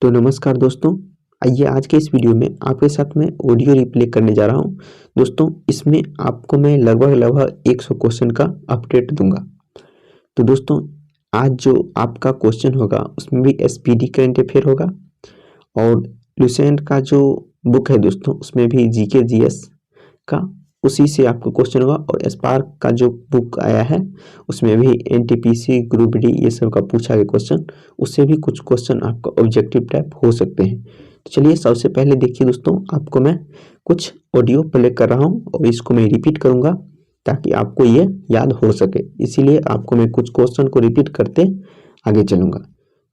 तो नमस्कार दोस्तों, आइए आज के इस वीडियो में आपके साथ मैं ऑडियो रिप्ले करने जा रहा हूं। दोस्तों, इसमें आपको मैं लगभग 100 क्वेश्चन का अपडेट दूंगा। तो दोस्तों, आज जो आपका क्वेश्चन होगा उसमें भी एसपीडी करंट अफेयर होगा और लुसेंट का जो बुक है दोस्तों उसमें भी जीके जीएस का उसी से आपको क्वेश्चन होगा और स्पार्क का जो बुक आया है उसमें भी एनटीपीसी ग्रुप डी ये सब का पूछा गया क्वेश्चन, उससे भी कुछ क्वेश्चन आपका ऑब्जेक्टिव टाइप हो सकते हैं। तो चलिए सबसे पहले देखिए दोस्तों, आपको मैं कुछ ऑडियो प्ले कर रहा हूं और इसको मैं रिपीट करूंगा ताकि आपको ये याद हो सके, इसीलिए आपको मैं कुछ क्वेश्चन को रिपीट करते आगे चलूंगा।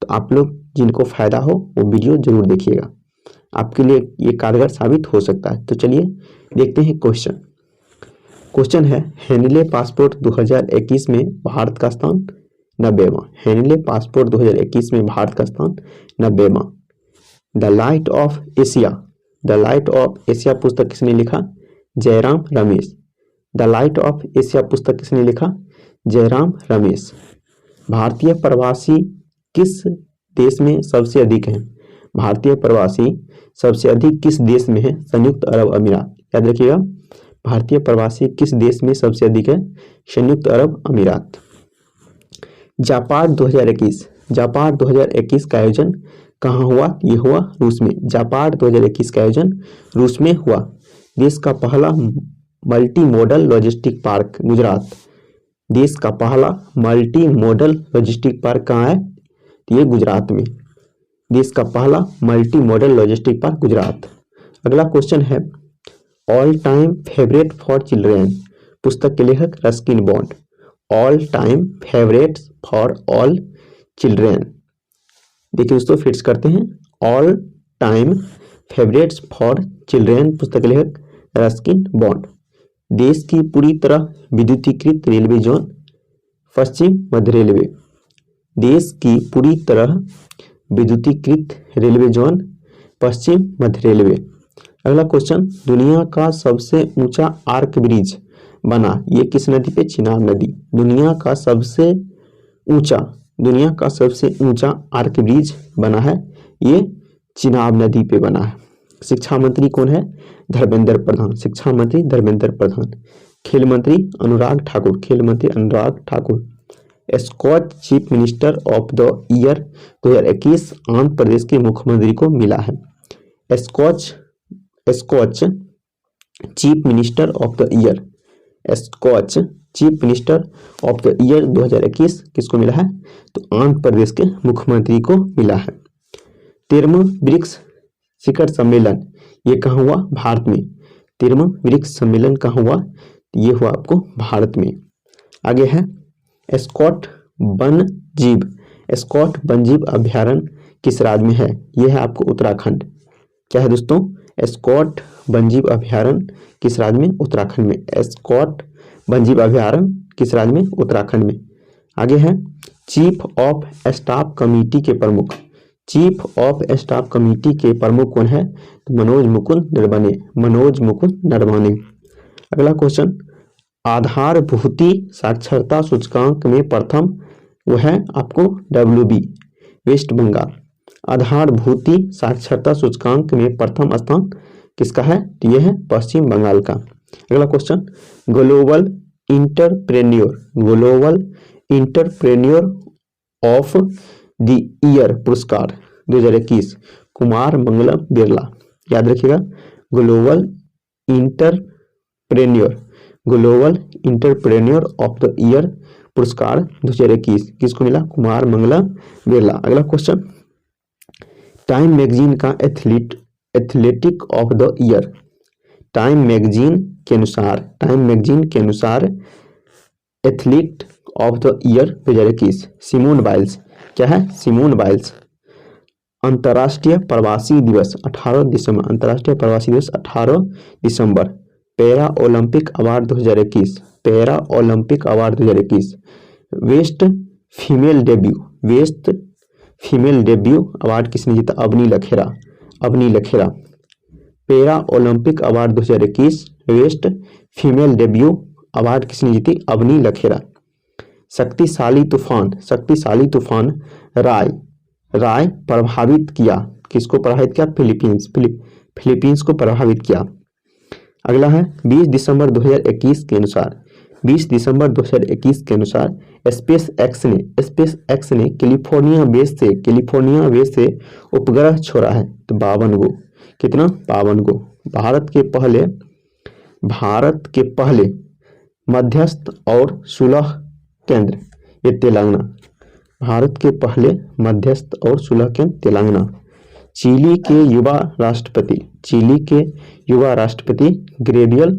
तो आप लोग जिनको फायदा हो वो वीडियो जरूर देखिएगा, आपके लिए ये कारगर साबित हो सकता है। तो चलिए देखते हैं क्वेश्चन है, हेनले पासपोर्ट 2021 में भारत का स्थान 90वां। हेनले पासपोर्ट 2021 में भारत का स्थान 90वां। द लाइट ऑफ एशिया पुस्तक किसने लिखा? Jairam Ramesh. The light of Asia पुस्तक किसने लिखा? जयराम रमेश। भारतीय प्रवासी किस देश में सबसे अधिक हैं? भारतीय प्रवासी सबसे अधिक किस देश में है? संयुक्त अरब अमीरात। याद रखिएगा, भारतीय प्रवासी किस देश में सबसे अधिक है? संयुक्त अरब अमीरात। जापान 2021 का आयोजन कहाँ हुआ? ये हुआ रूस में। जापान 2021 का आयोजन रूस में हुआ। देश का पहला multi modal logistic park Gujarat. देश का पहला मल्टी मॉडल लॉजिस्टिक पार्क कहाँ है? ये गुजरात में। देश का पहला multi modal logistic park Gujarat. अगला क्वेश्चन है, all time favourite for children पुस्तक के लेखक Ruskin bond. All time favourite for all children. देखिए दोस्तों, फिर से करते हैं। All time favourites for children पुस्तक के लेखक रस्किन बॉन्ड। देश की पूरी तरह विद्युतीकृत रेलवे जोन पश्चिम मध्य रेलवे। देश की पूरी तरह विद्युतीकृत रेलवे जोन पश्चिम मध्य रेलवे। अगला क्वेश्चन, दुनिया का सबसे ऊंचा आर्क ब्रिज बना ये किस नदी पे? चिनाब नदी। दुनिया का सबसे ऊंचा आर्क ब्रिज बना है, ये चिनाब नदी पे बना है। शिक्षा मंत्री कौन है? धर्मेंद्र प्रधान। शिक्षा मंत्री धर्मेंद्र प्रधान। खेल मंत्री Anurag Thakur. Skoch chief minister of the year 2021 Andhra Pradesh के मुख्यमंत्री को मिला है। Skoch chief minister of the year. Skoch chief minister of the year 2021 किसको मिला है? तो आंध्र प्रदेश के मुख्यमंत्री को मिला है। 13वां ब्रिक्स शिखर सम्मेलन ये कहाँ हुआ? भारत में। 13वां ब्रिक्स सम्मेलन कहाँ हुआ? ये हुआ आपको भारत में। आगे है, स्कॉट बनजीव अभ्यारण्य किस राज्य में है? यह है आपको उत्तराखंड। क्या है दोस्तों? स्कॉट बनजीव अभ्यारण्य किस राज्य में? उत्तराखंड में। स्कॉट बनजीव अभ्यारण्य किस राज्य में? उत्तराखंड में। आगे है, चीफ ऑफ स्टाफ कमेटी के प्रमुख। चीफ ऑफ स्टाफ कमेटी के प्रमुख कौन है? तो मनोज मुकुंद नरवणे। अगला क्वेश्चन, आधारभूति साक्षरता सूचकांक में प्रथम वो है आपको WB वेस्ट बंगाल। आधारभूति साक्षरता सूचकांक में प्रथम स्थान किसका है? तो यह है पश्चिम बंगाल का। अगला question, global entrepreneur of the year पुरस्कार 2021 कुमार मंगलम बिरला। याद रखिएगा, global entrepreneur of the year पुरस्कार 2021 किसको मिला? कुमार मंगलम बिरला। अगला क्वेश्चन, टाइम मैगजीन का athletic of the year. Time magazine के अनुसार athlete of the year 2021 Simone Biles. क्या है? Simone Biles. अंतर्राष्ट्रीय प्रवासी दिवस 18 दिसंबर। अंतर्राष्ट्रीय प्रवासी दिवस 18 दिसंबर। Para Olympic award 2021। Para Olympic award 2021। Best female debut award किसने जीता? Avani Lekhara. Para Olympic award 2021 best female debut award किसने जीती? अवनी लखेरा। शक्तिशाली तूफान राय राय प्रभावित किया? किसको प्रभावित किया? फिलीपींस को प्रभावित किया। अगला है 20 दिसंबर 2021 के अनुसार, 20 दिसंबर 2021 के अनुसार स्पेस एक्स ने कैलिफोर्निया बेस से उपग्रह छोड़ा है। तो 52 गो। कितना? 52 गो। भारत के पहले मध्यस्थ और सुलह केंद्र, ये तेलंगाना। भारत के पहले मध्यस्थ और सुलह केंद्र तेलंगाना। चिली के युवा राष्ट्रपति ग्रेबियल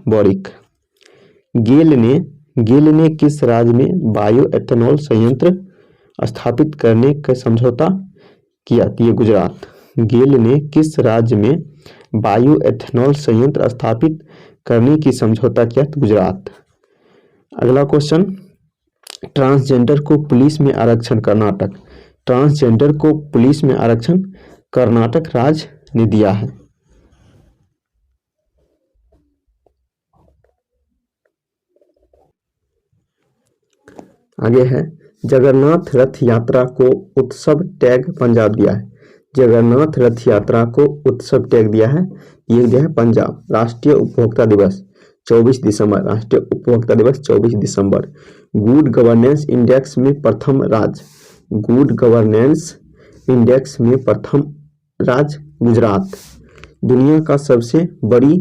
बॉरिक। गेल ने किस राज्य में बायोएथेनॉल संयंत्र स्थापित करने का समझौता किया? ये गुजरात। गेल ने किस राज्य में बायोएथेनॉल संयंत्र स्थापित करने की समझौता किया? तो गुजरात। अगला क्वेश्चन, ट्रांसजेंडर को पुलिस में आरक्षण कर्नाटक। ट्रांसजेंडर को पुलिस में आरक्षण कर्नाटक राज्य ने दिया है। आगे है जगन्नाथ रथ यात्रा को उत्सव टैग पंजाब दिया है। जगन्नाथ रथ यात्रा को उत्सव टैग दिया है, ये दिया है पंजाब। राष्ट्रीय उपभोक्ता दिवस 24 दिसंबर, राष्ट्रीय उपभोक्ता दिवस 24 दिसंबर। गुड गवर्नेंस इंडेक्स में प्रथम राज्य, गुड गवर्नेंस इंडेक्स में प्रथम राज्य गुजरात। दुनिया का सबसे बड़ी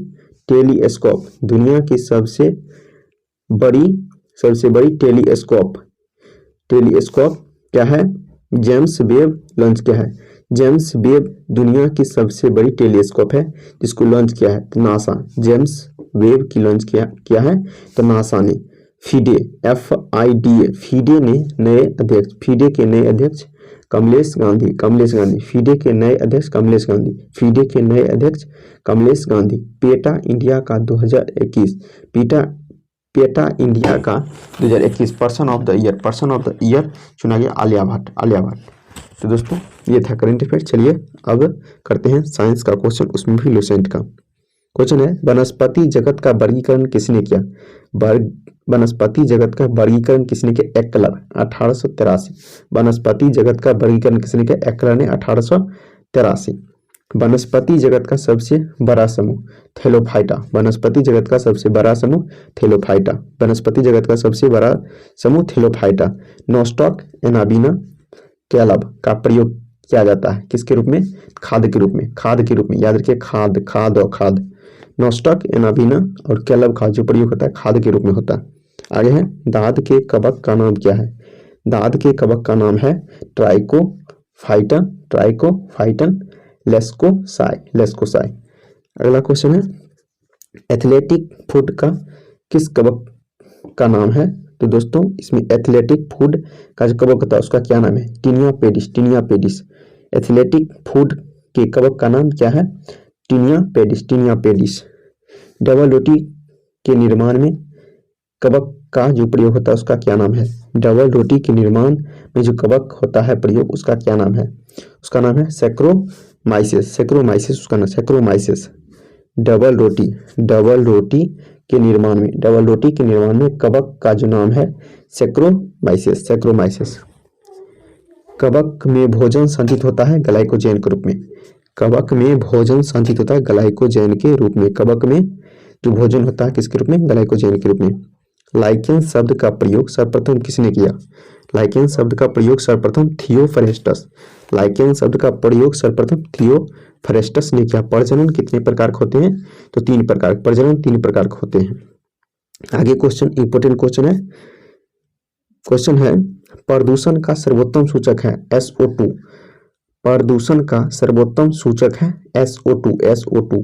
टेलीस्कोप, दुनिया की सबसे बड़ी टेलीस्कोप क्या है? जेम्स वेब लॉन्च किया है। जेम्स वेब दुनिया की सबसे बड़ी टेलीस्कोप है जिसको लॉन्च किया है तो नासा। जेम्स वेब की लॉन्च किया है तो नासा ने। FIDE FIDE ने नए अध्यक्ष, FIDE के नए अध्यक्ष कमलेश गांधी। FIDE के नए अध्यक्ष कमलेश गांधी। FIDE के नए अध्यक्ष कमलेश गांधी। पेटा इंडिया का 2021 पेटा इंडिया का 2021 पर्सन ऑफ द ईयर चुना गया आलिया भट्ट। तो दोस्तों ये था करंट अफेयर। चलिए अब करते हैं साइंस का क्वेश्चन, उसमें भी लुसेंट का क्वेश्चन है। वनस्पति जगत का वर्गीकरण किसने किया? वनस्पति जगत का वर्गीकरण किसने किया? एक्लर 1883। वनस्पति जगत का वर्गीकरण किसने किया? एक्लर ने 1883। वनस्पति जगत का सबसे बड़ा समूह थैलोफाइटा। वनस्पति जगत का सबसे बड़ा समूह थैलोफाइटा। वनस्पति जगत का सबसे बड़ा समूह थैलोफाइटा। नोस्टॉक एनाबिना कैलब का प्रयोग किया जाता है किसके रूप में? खाद के रूप में। याद रखिए खाद और खाद। नोस्टॉक एनाबिना और कैलब का जो प्रयोग होता है खाद के रूप में होता है। आगे है दाद के कवक का नाम क्या है? दाद के कवक का नाम है ट्राइकोफाइटन लेस्कोसाई। अगला क्वेश्चन है एथलेटिक फूड का किस कवक का नाम है? तो दोस्तों इसमें एथलेटिक फूड का जो कवक होता है उसका क्या नाम है? Tinea pedis. एथलेटिक फूड के कवक का नाम क्या है? Tinea pedis. डबल रोटी के निर्माण में कवक का जो प्रयोग होता है उसका क्या नाम है? डबल रोटी के निर्माण में जो कवक होता है प्रयोग उसका क्या नाम है? उसका नाम है सैक्रोमाइसिस। उसका नाम सैक्रोमाइसिस। डबल रोटी के निर्माण में कवक का जो नाम है सैक्रोमाइसिस। कवक में भोजन संचित होता है ग्लाइकोजेन के रूप में। कवक में भोजन संचित होता है ग्लाइकोजेन के रूप में। कवक में जो भोजन होता है किसके रूप में? ग्लाइकोजेन के रूप में। लाइकेन शब्द का प्रयोग सर्वप्रथम किसने किया? लाइकेन शब्द का प्रयोग सर्वप्रथम थियोफ्रेस्टस। लाइकेन शब्द का प्रयोग सर्वप्रथम थियोफ्रेस्टस ने किया। प्रजनन कितने प्रकार के होते हैं? तो 3 प्रकार। प्रजनन 3 प्रकार के होते हैं। आगे क्वेश्चन इंपोर्टेंट क्वेश्चन है प्रदूषण का सर्वोत्तम सूचक है SO2। प्रदूषण का सर्वोत्तम सूचक है SO2।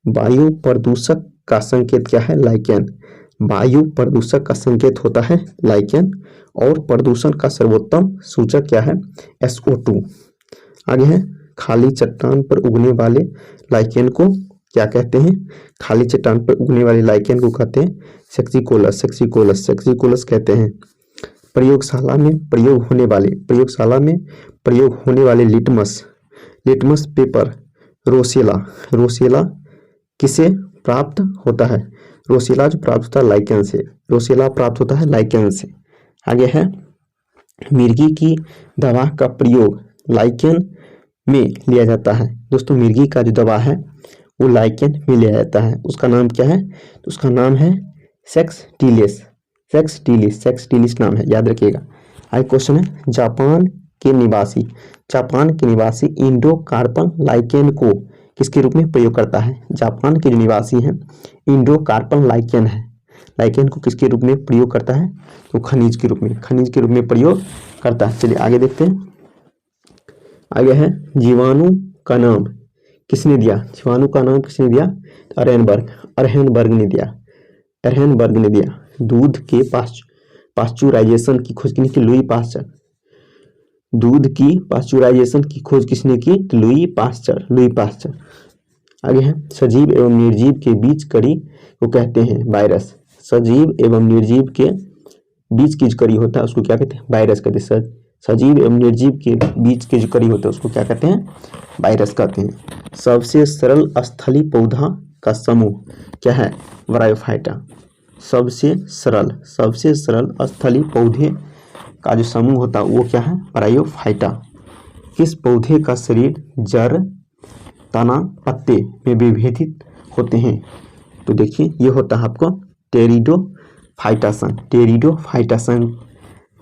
वायु प्रदूषक का संकेत क्या है? लाइकेन। वायु प्रदूषक का संकेत होता है लाइकेन और प्रदूषण का सर्वोत्तम सूचक क्या है? SO2। आगे है खाली चट्टान पर उगने वाले लाइकेन को क्या कहते हैं? खाली चट्टान पर उगने वाले लाइकेन को कहते हैं सेक्सिकोलस कहते हैं। प्रयोगशाला में प्रयोग होने वाले लिटमस पेपर रोसेला किसे प्राप्त होता है? रोसेला जो प्राप्त होता है लाइकेन से। आगे है मिर्गी की दवा का प्रयोग लाइकेन में लिया जाता है। दोस्तों मिर्गी का जो दवा है वो लाइकेन में लिया जाता है, उसका नाम क्या है? तो उसका नाम है सेक्सटिलिस। सेक्सटिलिस नाम है, याद रखिएगा। आगे क्वेश्चन है, जापान के निवासी इंडो कार्पन लाइकेन को किसके रूप में प्रयोग करता है? जापान के जो निवासी हैं इंडो कार्पन लाइकेन है, लाइकेन को किसके रूप में प्रयोग करता है? तो खनिज के रूप में प्रयोग करता है। चलिए आगे देखते हैं। आगे है, जीवाणु का नाम किसने दिया? अरहनबर्ग ने दिया। दूध के पाश्चुराइजेशन की खोज किसने की? Louis Pasteur. दूध की पाश्चुराइजेशन की खोज किसने की? Louis Pasteur. आगे है, सजीव एवं निर्जीव के बीच कड़ी को कहते हैं वायरस। सजीव एवं निर्जीव के बीच की जो कड़ी होता है उसको क्या कहते हैं? वायरस कहते हैं। सजीव एवं निर्जीव के बीच की जो कड़ी होता है उसको क्या कहते हैं? वायरस कहते हैं। सबसे सरल स्थलीय पौधा का समूह क्या है? ब्रायोफाइटा। सबसे सरल स्थलीय पौधे का जो समूह होता है वो क्या है? ब्रायोफाइटा। किस पौधे का शरीर जड़, तना, पत्ते में विभेदित होते हैं? तो देखिए ये होता है आपको टेरिडोफाइटासन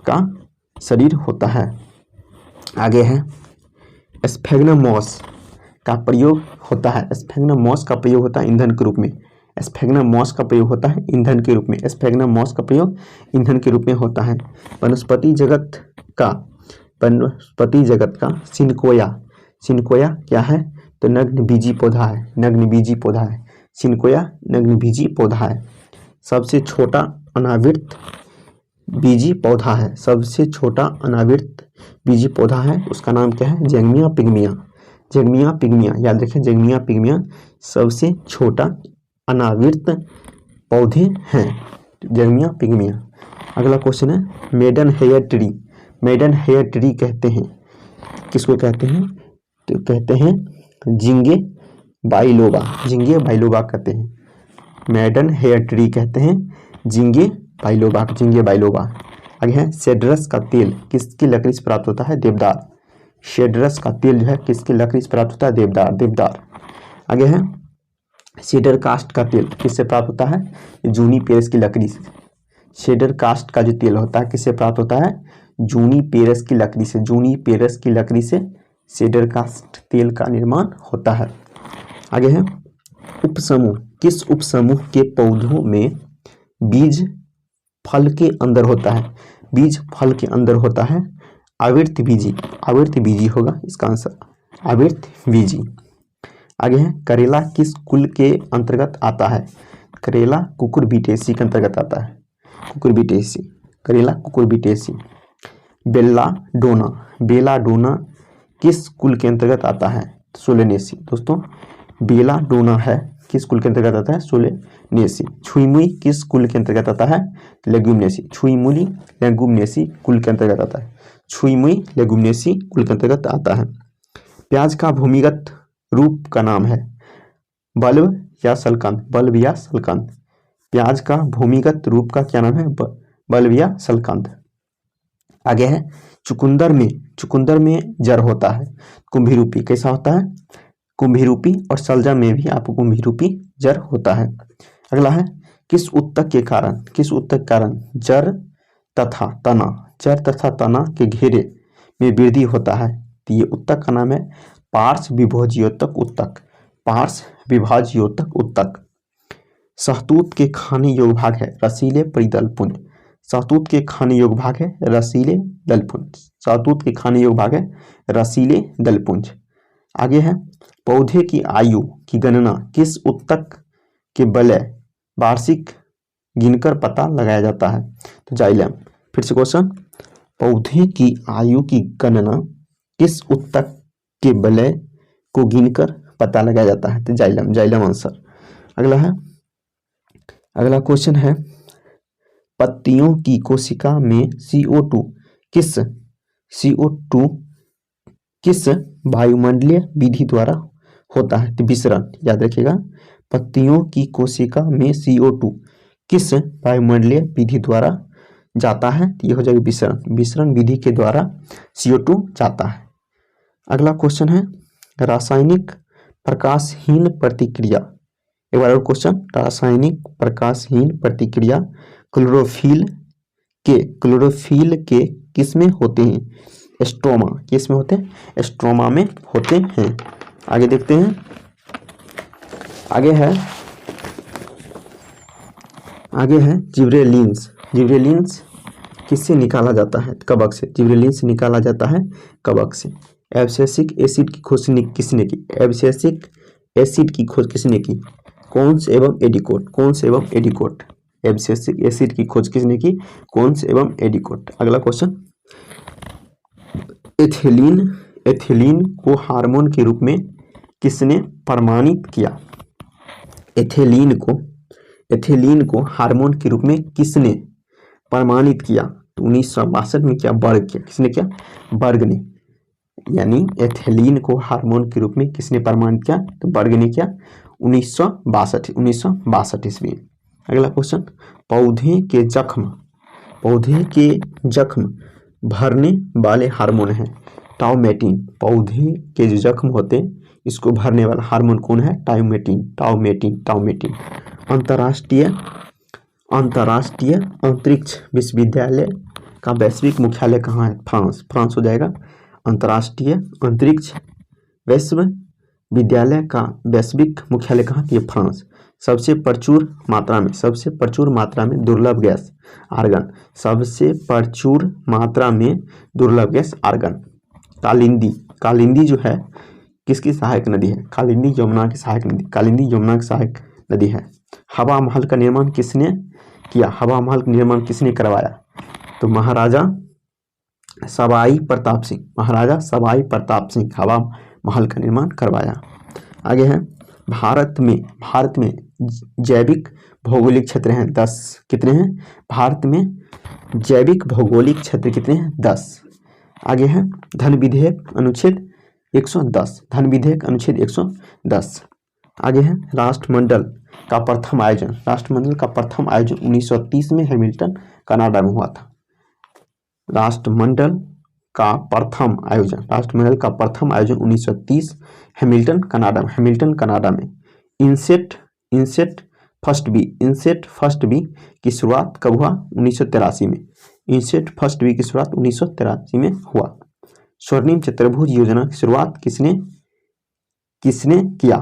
का शरीर होता है। आगे है, स्फेग्नम मॉस का प्रयोग होता है ईंधन के रूप में। स्फेग्नम मॉस का प्रयोग होता है ईंधन के रूप में होता है। वनस्पति जगत का सिनकोया क्या है? तो नग्न बीजी पौधा है। सिनकोया नग्न बीजी पौधा है। सबसे छोटा अनावृत बीजी पौधा है, उसका नाम क्या है? जैगमिया पिग्मिया। याद रखें, जैगमिया पिग्मिया सबसे छोटा अनावृत पौधे हैं, जैगमिया पिग्मिया। अगला क्वेश्चन है, मेडन हेयर ट्री कहते हैं, किसको कहते हैं? तो कहते हैं जिंगे बाइलोबा कहते हैं। मेडन हेयर ट्री कहते हैं जिंगे बाइलोबा। आगे है, सेड्रस का तेल किसकी लकड़ी से प्राप्त होता है? देवदार। सेड्रस का तेल जो है किसकी लकड़ी से प्राप्त होता है? देवदार। आगे है, सेडर कास्ट का तेल किससे प्राप्त होता है? जूनिपेरस की लकड़ी से। सेडर कास्ट का जो तेल होता है किससे प्राप्त होता है? जूनिपेरस की लकड़ी से सेडर कास्ट तेल का निर्माण होता है। आगे है, उपसमूह। किस उपसमूह के पौधों में बीज फल के अंदर होता है? आवृत्त बीजी होगा इसका आंसर, आवृत्त बीजी। आगे है, करेला किस कुल के अंतर्गत आता है? करेला कुकुरबिटेसी के अंतर्गत आता है, करेला कुकुरबिटेसी। बेलाडोना किस कुल के अंतर्गत आता है? सोलेनेसी। दोस्तों बेलाडोना है किस कुल के अंतर्गत आता है? सोलेनेसी। छुईमुई किस कुल के अंतर्गत आता है? लेग्यूमिनेसी। लेग्यूमिनेसी कुल के अंतर्गत आता है। प्याज का भूमिगत रूप का नाम है? बल्ब या सलकंद। प्याज का भूमिगत रूप का क्या नाम है? बल्ब या सलकंद। आगे है, चुकंदर में जड़ होता है कुंभीरूपी। कैसा होता है? कुंभीरूपी। और सलजम में भी आपको कुंभीरूपी जड़ होता है। अगला है, किस उत्तक के कारण जड़ तथा तना के घेरे में वृद्धि होता है? तो ये उत्तक का नाम है पार्श्व विभाज्योतक उत्तक। सहतूत के खाने योग्य भाग है रसीले परिदल पुंज। सहतूत के खाने योग्य भाग है रसीले दलपुंज। आगे है, पौधे की आयु की गणना किस उत्तक के बलय वार्षिक गिनकर पता लगाया जाता है? तो जाइलम। फिर से क्वेश्चन, पौधे की आयु की गणना किस उत्तक के बलय को गिनकर पता लगाया जाता है? तो जाइलम आंसर। अगला क्वेश्चन है, पत्तियों की कोशिका में CO2 किस वायुमंडलीय विधि द्वारा होता है? तो विसरण। याद रखिएगा, पत्तियों की कोशिका में CO2 किस वायुमंडलीय विधि द्वारा जाता है, तो ये हो जाएगा विसरण। विसरण विधि के द्वारा CO2 जाता है। अगला क्वेश्चन है रासायनिक प्रकाशहीन प्रतिक्रिया। एक बार और क्वेश्चन, रासायनिक प्रकाशहीन प्रतिक्रिया क्लोरोफिल के किसमें होते हैं? स्ट्रोमा। किसमें होते हैं? स्ट्रोमा में होते हैं। आगे देखते हैं, आगे है जिब्रेलिन्स। जिब्रेलिन्स किससे निकाला जाता है? कवक से। जिब्रेलिन्स निकाला जाता है कवक से। एब्सिसिक एसिड की खोज किसने की? एब्सिसिक एसिड की खोज किसने की? कॉन्स एवं एडिकोट। कॉन्स एवं एडिकोट। एब्सिसिक एसिड की खोज किसने की? कॉन्स एवं एडिकोट। अगला क्वेश्चन, एथिलीन को हार्मोन के रूप में किसने प्रमाणित किया? एथिलीन को हार्मोन के रूप में किसने प्रमाणित किया? तो 1962 में क्या? बर्ग किया। किसने किया? बर्ग ने। यानी एथिलीन को हार्मोन के रूप में किसने प्रमाणित किया? तो बर्ग ने किया 1962 ईस्वी। अगला क्वेश्चन, पौधे के जख्म भरने वाले हार्मोन है टाउमेटिन। पौधे के जो जख्म होते हैं इसको भरने वाला हार्मोन कौन है? टाउमेटिन। अंतर्राष्ट्रीय अंतरिक्ष विश्वविद्यालय का वैश्विक मुख्यालय कहाँ है? फ्रांस हो जाएगा। अंतर्राष्ट्रीय अंतरिक्ष विश्वविद्यालय का वैश्विक मुख्यालय कहाँ? ये फ्रांस। सबसे प्रचुर मात्रा में दुर्लभ गैस आर्गन। सबसे प्रचुर मात्रा में दुर्लभ गैस आर्गन। कालिंदी जो है किसकी सहायक नदी है? कालिंदी यमुना की सहायक नदी है। हवा महल का निर्माण किसने किया? हवा महल का निर्माण किसने करवाया? तो महाराजा सवाई प्रताप सिंह हवा महल का निर्माण करवाया। आगे है भारत में जैविक भौगोलिक क्षेत्र हैं 10। कितने हैं? भारत में जैविक भौगोलिक क्षेत्र कितने हैं? 10। आगे है धन विधेयक अनुच्छेद 110। आगे है राष्ट्रमंडल का प्रथम आयोजन 1930 में हैमिल्टन कनाडा में हुआ था। राष्ट्रमंडल का प्रथम आयोजन 1930 हैमिल्टन कनाडा में। इंसेट फर्स्ट बी की शुरुआत कब हुआ? 1983 में। इंसेट फर्स्ट बी की शुरुआत 1983 में हुआ। स्वर्णिम चतुर्भुज योजना की शुरुआत किसने किया?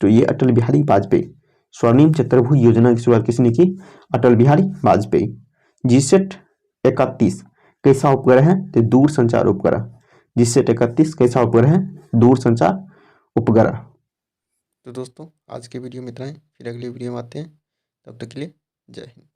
तो ये अटल बिहारी वाजपेयी। स्वर्णिम चतुर्भुज योजना की शुरुआत किसने की? अटल बिहारी वाजपेयी। जीसैट 31 कैसा उपग्रह है? तो दूर संचार उपग्रह। जीसैट 31 कैसा उपग्रह है? दूर संचार उपग्रह। तो दोस्तों आज के वीडियो में इतना ही, फिर अगली वीडियो में आते हैं, तब तक के लिए जय हिंद।